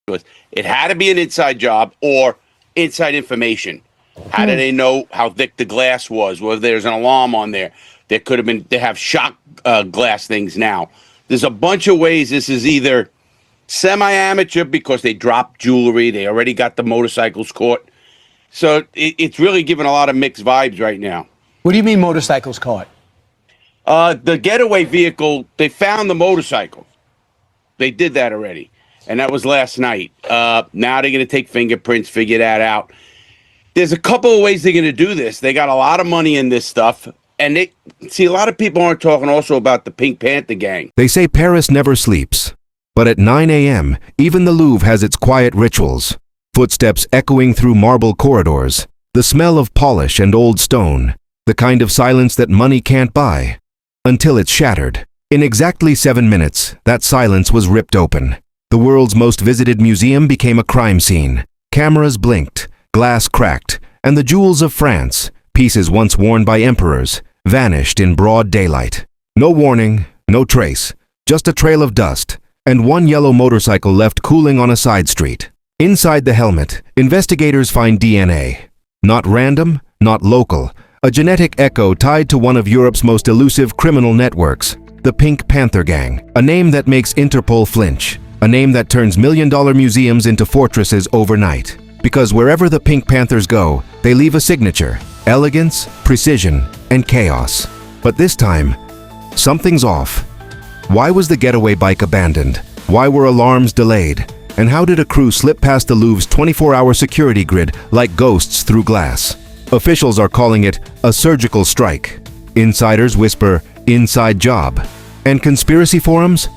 was it had to be an inside job or inside information. How do they know how thick the glass was? Whether there's an alarm on there, there could have been. They have shock glass things now. There's a bunch of ways. This is either semi-amateur because they dropped jewelry. They already got the motorcycles caught. So it's really giving a lot of mixed vibes right now. What do you mean motorcycles caught? The getaway vehicle, they found the motorcycle. They did that already. And that was last night. Now they're going to take fingerprints, figure that out. There's a couple of ways they're going to do this. They got a lot of money in this stuff. And they see, a lot of people aren't talking also about the Pink Panther Gang. They say Paris never sleeps. But at 9 a.m., even the Louvre has its quiet rituals. Footsteps echoing through marble corridors. The smell of polish and old stone. The kind of silence that money can't buy. Until it's shattered. In exactly 7 minutes, that silence was ripped open. The world's most visited museum became a crime scene. Cameras blinked, glass cracked, and the jewels of France, pieces once worn by emperors, vanished in broad daylight. No warning, no trace, just a trail of dust, and one yellow motorcycle left cooling on a side street. Inside the helmet, investigators find DNA. Not random, not local, a genetic echo tied to one of Europe's most elusive criminal networks, the Pink Panther Gang, a name that makes Interpol flinch, a name that turns million-dollar museums into fortresses overnight. Because wherever the Pink Panthers go, they leave a signature, elegance, precision, and chaos. But this time, something's off. Why was the getaway bike abandoned? Why were alarms delayed? And how did a crew slip past the Louvre's 24-hour security grid like ghosts through glass? Officials are calling it a surgical strike. Insiders whisper, inside job. And conspiracy forums?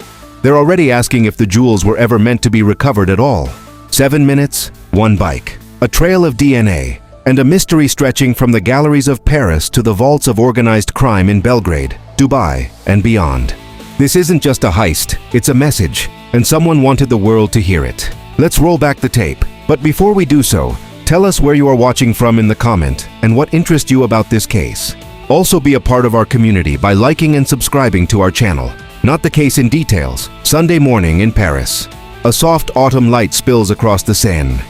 They're already asking if the jewels were ever meant to be recovered at all. 7 minutes, one bike, a trail of DNA, and a mystery stretching from the galleries of Paris to the vaults of organized crime in Belgrade, Dubai, and beyond. This isn't just a heist, it's a message, and someone wanted the world to hear it. Let's roll back the tape, but before we do so, tell us where you are watching from in the comment and what interests you about this case. Also be a part of our community by liking and subscribing to our channel. Not the case in details. Sunday morning in Paris. A soft autumn light spills across the Seine.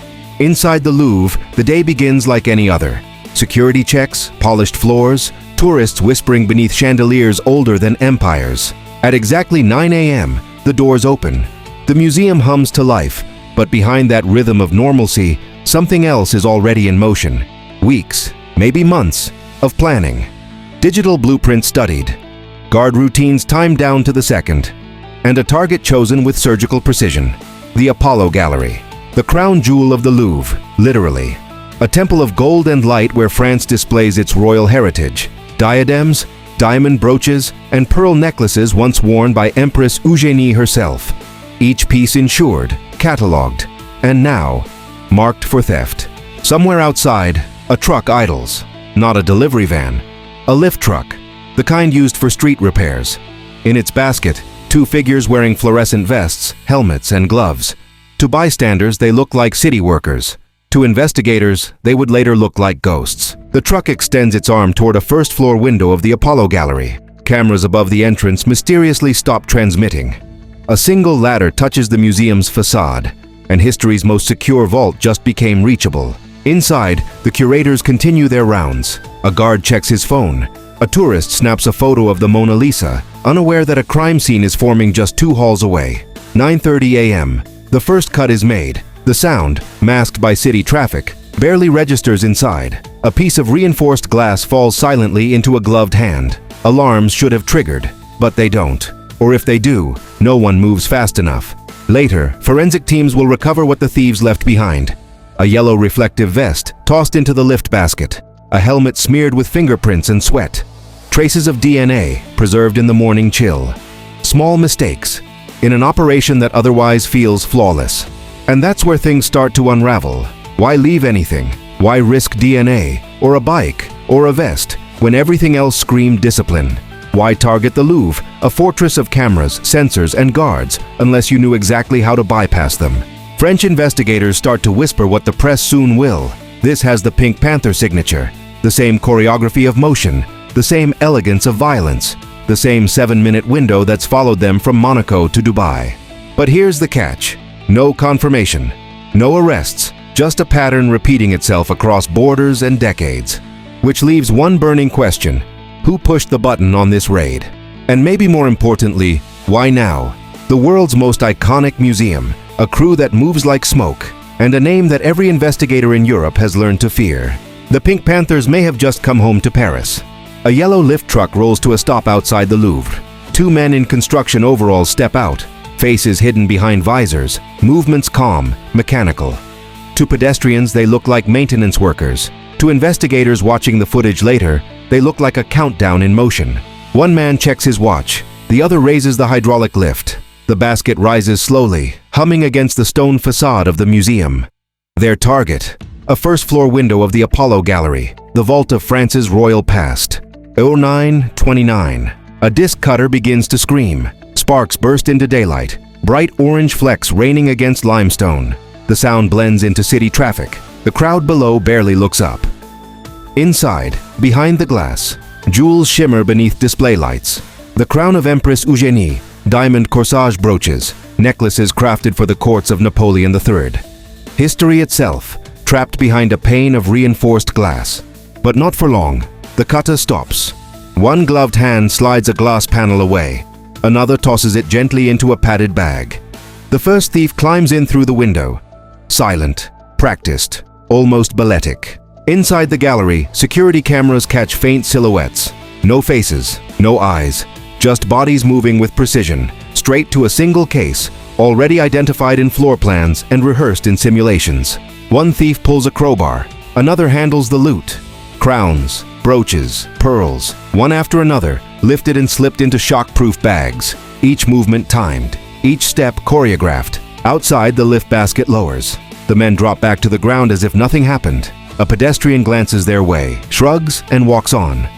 Inside the Louvre, the day begins like any other. Security checks, polished floors, tourists whispering beneath chandeliers older than empires. At exactly 9 a.m., the doors open. The museum hums to life, but behind that rhythm of normalcy, something else is already in motion. Weeks, maybe months, of planning. Digital blueprints studied. Guard routines timed down to the second. And a target chosen with surgical precision. The Apollo Gallery. The crown jewel of the Louvre, literally. A temple of gold and light where France displays its royal heritage. Diadems, diamond brooches, and pearl necklaces once worn by Empress Eugénie herself. Each piece insured, catalogued, and now, marked for theft. Somewhere outside, a truck idles. Not a delivery van, a lift truck, the kind used for street repairs. In its basket, two figures wearing fluorescent vests, helmets, and gloves. To bystanders, they look like city workers. To investigators, they would later look like ghosts. The truck extends its arm toward a first-floor window of the Apollo Gallery. Cameras above the entrance mysteriously stop transmitting. A single ladder touches the museum's facade, and history's most secure vault just became reachable. Inside, the curators continue their rounds. A guard checks his phone. A tourist snaps a photo of the Mona Lisa, unaware that a crime scene is forming just 2 halls away. 9:30 a.m. The first cut is made. The sound, masked by city traffic, barely registers inside. A piece of reinforced glass falls silently into a gloved hand. Alarms should have triggered, but they don't. Or if they do, no one moves fast enough. Later, forensic teams will recover what the thieves left behind. A yellow reflective vest tossed into the lift basket. A helmet smeared with fingerprints and sweat. Traces of DNA preserved in the morning chill. Small mistakes in an operation that otherwise feels flawless. And that's where things start to unravel. Why leave anything? Why risk DNA, or a bike, or a vest, when everything else screamed discipline? Why target the Louvre, a fortress of cameras, sensors, and guards, unless you knew exactly how to bypass them? French investigators start to whisper what the press soon will. This has the Pink Panther signature. The same choreography of motion, the same elegance of violence, the same 7-minute window that's followed them from Monaco to Dubai. But here's the catch. No confirmation. No arrests. Just a pattern repeating itself across borders and decades. Which leaves one burning question. Who pushed the button on this raid? And maybe more importantly, why now? The world's most iconic museum, a crew that moves like smoke, and a name that every investigator in Europe has learned to fear. The Pink Panthers may have just come home to Paris. A yellow lift truck rolls to a stop outside the Louvre. Two men in construction overalls step out, faces hidden behind visors, movements calm, mechanical. To pedestrians, they look like maintenance workers. To investigators watching the footage later, they look like a countdown in motion. One man checks his watch. The other raises the hydraulic lift. The basket rises slowly, humming against the stone facade of the museum. Their target, a first-floor window of the Apollo Gallery, the vault of France's royal past. 09:29. A disc cutter begins to scream. Sparks burst into daylight, bright orange flecks raining against limestone. The sound blends into city traffic. The crowd below barely looks up. Inside, behind the glass, jewels shimmer beneath display lights. The crown of Empress Eugénie, diamond corsage brooches, necklaces crafted for the courts of Napoleon III. History itself, trapped behind a pane of reinforced glass. But not for long. The cutter stops. One gloved hand slides a glass panel away. Another tosses it gently into a padded bag. The first thief climbs in through the window. Silent, practiced, almost balletic. Inside the gallery, security cameras catch faint silhouettes. No faces, no eyes, just bodies moving with precision, straight to a single case, already identified in floor plans and rehearsed in simulations. One thief pulls a crowbar, another handles the loot. Crowns, brooches, pearls, one after another, lifted and slipped into shock-proof bags, each movement timed, each step choreographed. Outside, the lift basket lowers. The men drop back to the ground as if nothing happened. A pedestrian glances their way, shrugs, and walks on.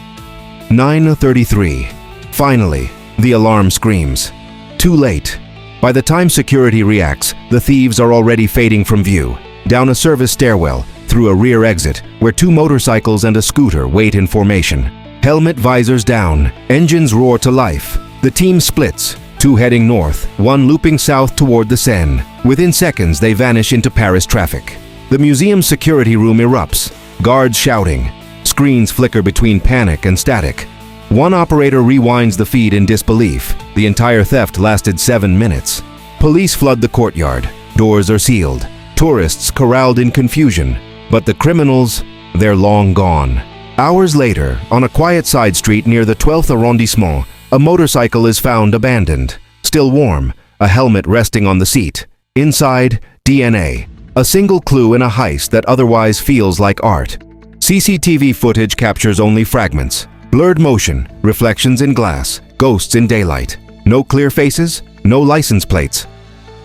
9:33. Finally, the alarm screams. Too late. By the time security reacts, the thieves are already fading from view, down a service stairwell, through a rear exit, where two motorcycles and a scooter wait in formation. Helmet visors down, engines roar to life. The team splits, two heading north, one looping south toward the Seine. Within seconds, they vanish into Paris traffic. The museum's security room erupts, guards shouting. Screens flicker between panic and static. One operator rewinds the feed in disbelief. The entire theft lasted 7 minutes. Police flood the courtyard. Doors are sealed. Tourists corralled in confusion. But the criminals, they're long gone. Hours later, on a quiet side street near the 12th arrondissement, a motorcycle is found abandoned. Still warm, a helmet resting on the seat. Inside, DNA. A single clue in a heist that otherwise feels like art. CCTV footage captures only fragments. Blurred motion, reflections in glass, ghosts in daylight. No clear faces, no license plates.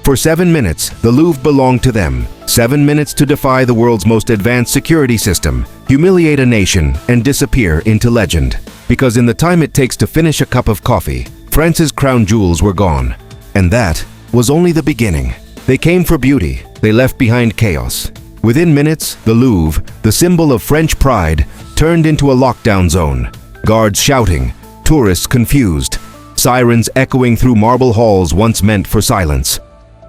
For 7 minutes, the Louvre belonged to them. 7 minutes to defy the world's most advanced security system, humiliate a nation, and disappear into legend. Because in the time it takes to finish a cup of coffee, France's crown jewels were gone. And that was only the beginning. They came for beauty. They left behind chaos. Within minutes, the Louvre, the symbol of French pride, turned into a lockdown zone. Guards shouting, tourists confused, sirens echoing through marble halls once meant for silence.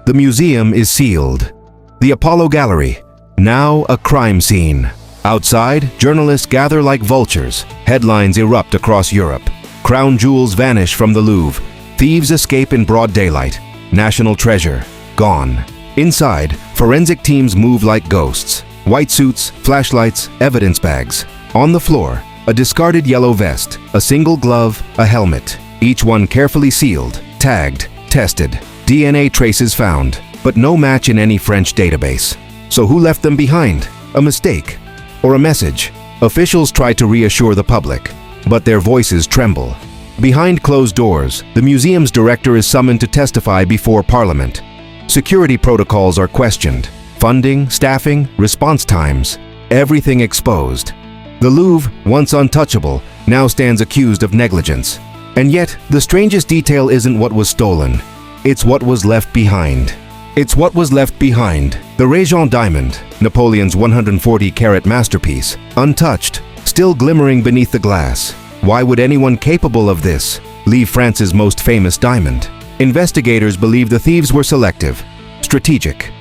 The museum is sealed. The Apollo Gallery, now a crime scene. Outside, journalists gather like vultures. Headlines erupt across Europe. Crown jewels vanish from the Louvre. Thieves escape in broad daylight. National treasure, gone. Inside, forensic teams move like ghosts. White suits, flashlights, evidence bags. On the floor, a discarded yellow vest, a single glove, a helmet. Each one carefully sealed, tagged, tested. DNA traces found, but no match in any French database. So who left them behind? A mistake? Or a message? Officials try to reassure the public, but their voices tremble. Behind closed doors, the museum's director is summoned to testify before Parliament. Security protocols are questioned. Funding, staffing, response times, everything exposed. The Louvre, once untouchable, now stands accused of negligence. And yet, the strangest detail isn't what was stolen. It's what was left behind. It's what was left behind. The Réjean diamond, Napoleon's 140-carat masterpiece, untouched, still glimmering beneath the glass. Why would anyone capable of this leave France's most famous diamond? Investigators believe the thieves were selective. strategic.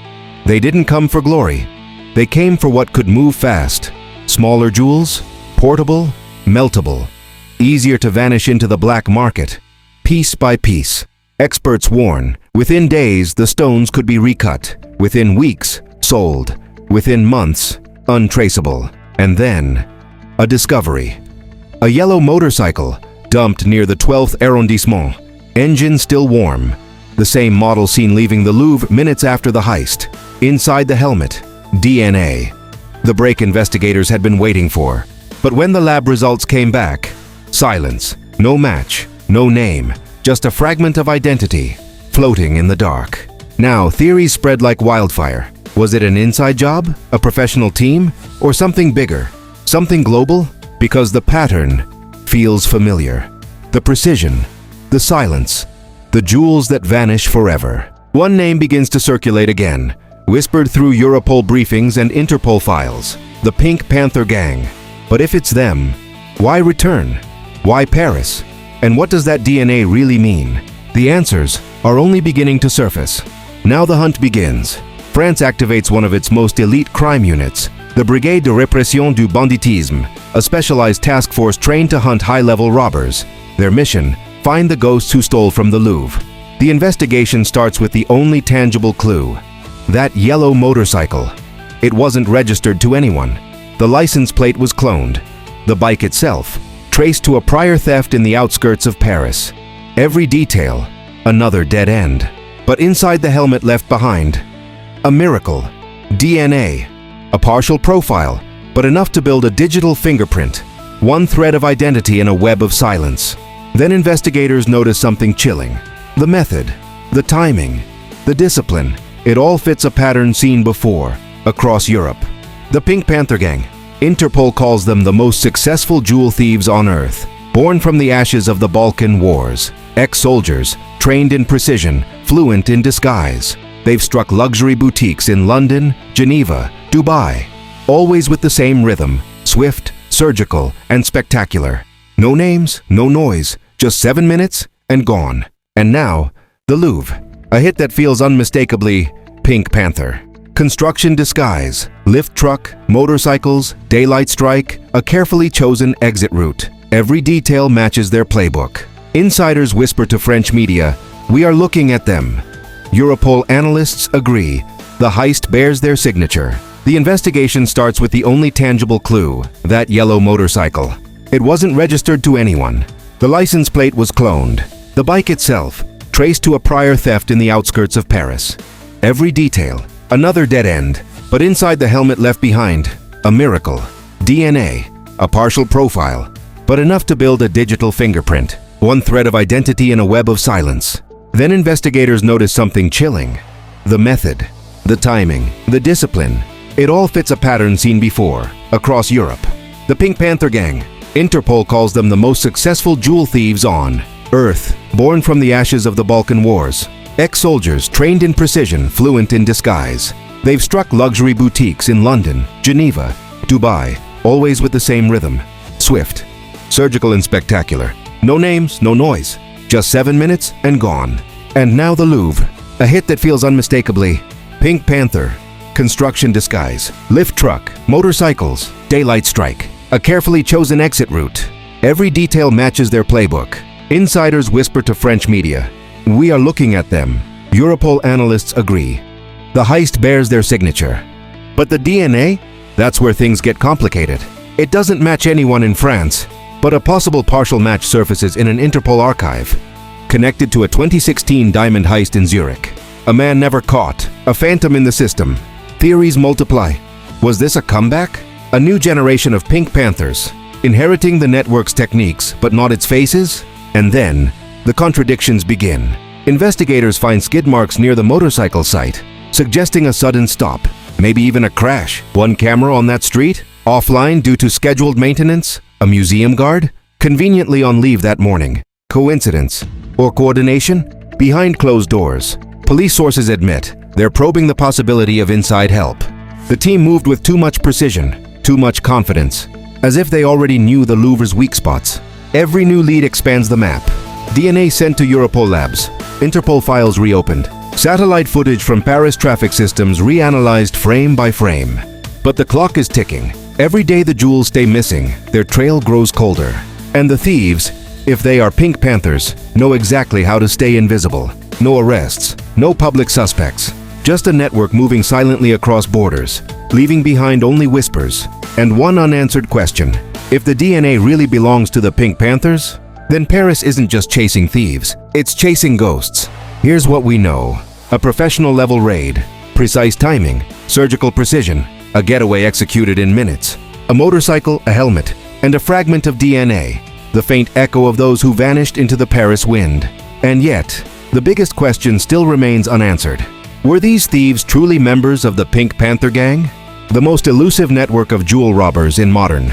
They didn't come for glory. They came for what could move fast. Smaller jewels, portable, meltable, easier to vanish into the black market. Piece by piece. Experts warn, within days the stones could be recut. Within weeks, sold. Within months, untraceable. And then, a discovery. A yellow motorcycle, dumped near the 12th arrondissement. Engine still warm. The same model seen leaving the Louvre minutes after the heist. Inside the helmet, DNA. The break investigators had been waiting for. But when the lab results came back, silence. No match, no name, just a fragment of identity, floating in the dark. Now, theories spread like wildfire. Was it an inside job, a professional team, or something bigger? Something global? Because the pattern feels familiar. The precision, the silence, the jewels that vanish forever. One name begins to circulate again, whispered through Europol briefings and Interpol files. The Pink Panther Gang. But if it's them, why return? Why Paris? And what does that DNA really mean? The answers are only beginning to surface. Now the hunt begins. France activates one of its most elite crime units, the Brigade de Répression du Banditisme, a specialized task force trained to hunt high-level robbers. Their mission: find the ghosts who stole from the Louvre. The investigation starts with the only tangible clue: that yellow motorcycle. It wasn't registered to anyone. The license plate was cloned. The bike itself, traced to a prior theft in the outskirts of Paris. Every detail, another dead end. But inside the helmet left behind, a miracle. DNA. A partial profile, but enough to build a digital fingerprint. One thread of identity in a web of silence. Then investigators notice something chilling. The method, the timing, the discipline. It all fits a pattern seen before, across Europe. The Pink Panther Gang. Interpol calls them the most successful jewel thieves on Earth. Born from the ashes of the Balkan Wars. Ex-soldiers, trained in precision, fluent in disguise. They've struck luxury boutiques in London, Geneva, Dubai. Always with the same rhythm, swift, surgical, and spectacular. No names, no noise, just 7 minutes and gone. And now, the Louvre. A hit that feels unmistakably Pink Panther. Construction disguise, lift truck, motorcycles, daylight strike, a carefully chosen exit route. Every detail matches their playbook. Insiders whisper to French media, "We are looking at them." Europol analysts agree. The heist bears their signature. The investigation starts with the only tangible clue, that yellow motorcycle. It wasn't registered to anyone. The license plate was cloned. The bike itself, traced to a prior theft in the outskirts of Paris. Every detail, another dead end, but inside the helmet left behind, a miracle. DNA, a partial profile, but enough to build a digital fingerprint. One thread of identity in a web of silence. Then investigators notice something chilling. The method, the timing, the discipline. It all fits a pattern seen before, across Europe. The Pink Panther Gang. Interpol calls them the most successful jewel thieves on Earth. Born from the ashes of the Balkan Wars. Ex-soldiers trained in precision, fluent in disguise. They've struck luxury boutiques in London, Geneva, Dubai, always with the same rhythm. Swift, surgical and spectacular. No names, no noise. Just 7 minutes and gone. And now the Louvre. A hit that feels unmistakably Pink Panther. Construction disguise, lift truck, motorcycles, daylight strike. A carefully chosen exit route. Every detail matches their playbook. Insiders whisper to French media, "We are looking at them." Europol analysts agree. The heist bears their signature. But the DNA? That's where things get complicated. It doesn't match anyone in France, but a possible partial match surfaces in an Interpol archive, connected to a 2016 diamond heist in Zurich. A man never caught, a phantom in the system. Theories multiply. Was this a comeback? A new generation of Pink Panthers, inheriting the network's techniques but not its faces? And then, the contradictions begin. Investigators find skid marks near the motorcycle site, suggesting a sudden stop, maybe even a crash. One camera on that street, offline due to scheduled maintenance. A museum guard, conveniently on leave that morning. Coincidence? Or coordination? Behind closed doors, police sources admit they're probing the possibility of inside help. The team moved with too much precision, too much confidence, as if they already knew the Louvre's weak spots. Every new lead expands the map. DNA sent to Europol labs, Interpol files reopened, Satellite footage from Paris traffic systems reanalyzed frame by frame. But the clock is ticking. Every day the jewels stay missing, their trail grows colder. And the thieves, if they are Pink Panthers, know exactly how to stay invisible. No arrests, no public suspects. Just a network moving silently across borders, leaving behind only whispers. And one unanswered question. If the DNA really belongs to the Pink Panthers, then Paris isn't just chasing thieves, it's chasing ghosts. Here's what we know. A professional level raid, precise timing, surgical precision, a getaway executed in minutes, a motorcycle, a helmet, and a fragment of DNA, the faint echo of those who vanished into the Paris wind. And yet, the biggest question still remains unanswered. Were these thieves truly members of the Pink Panther Gang? The most elusive network of jewel robbers in modern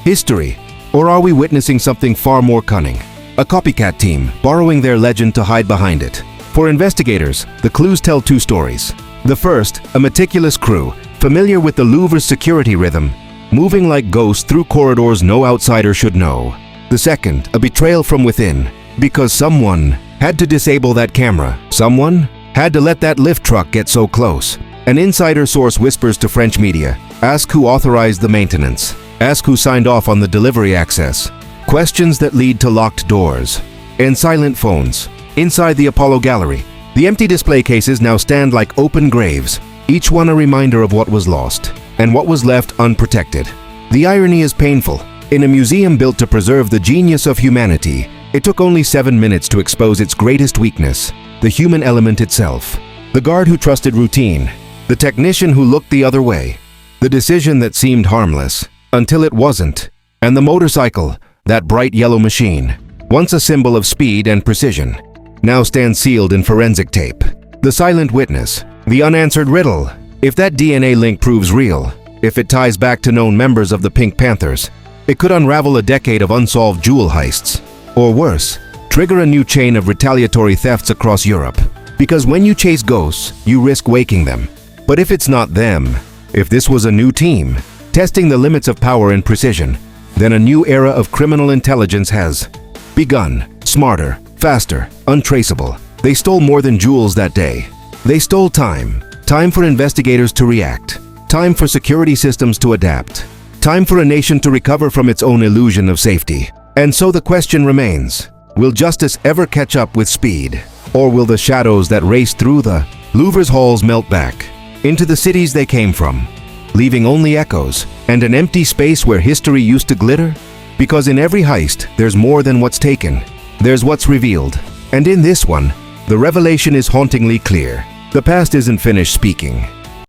history? Or are we witnessing something far more cunning? A copycat team borrowing their legend to hide behind it. For investigators, the clues tell two stories. The first, a meticulous crew, familiar with the Louvre's security rhythm, moving like ghosts through corridors no outsider should know. The second, a betrayal from within, because someone had to disable that camera. Someone had to let that lift truck get so close. An insider source whispers to French media, ask who authorized the maintenance, ask who signed off on the delivery access. Questions that lead to locked doors and silent phones. Inside the Apollo Gallery, the empty display cases now stand like open graves, each one a reminder of what was lost and what was left unprotected. The irony is painful. In a museum built to preserve the genius of humanity, it took only 7 minutes to expose its greatest weakness, the human element itself. The guard who trusted routine, the technician who looked the other way, the decision that seemed harmless until it wasn't, and the motorcycle, that bright yellow machine, once a symbol of speed and precision, now stands sealed in forensic tape. The silent witness, the unanswered riddle. If that DNA link proves real, if it ties back to known members of the Pink Panthers, it could unravel a decade of unsolved jewel heists. Or worse, trigger a new chain of retaliatory thefts across Europe. Because when you chase ghosts, you risk waking them. But if it's not them, if this was a new team, testing the limits of power and precision, then a new era of criminal intelligence has begun. Smarter, faster, untraceable. They stole more than jewels that day. They stole time. Time for investigators to react. Time for security systems to adapt. Time for a nation to recover from its own illusion of safety. And so the question remains, will justice ever catch up with speed? Or will the shadows that race through the Louvre's halls melt back into the cities they came from, leaving only echoes and an empty space where history used to glitter? Because in every heist, there's more than what's taken. There's what's revealed. And in this one, the revelation is hauntingly clear. The past isn't finished speaking.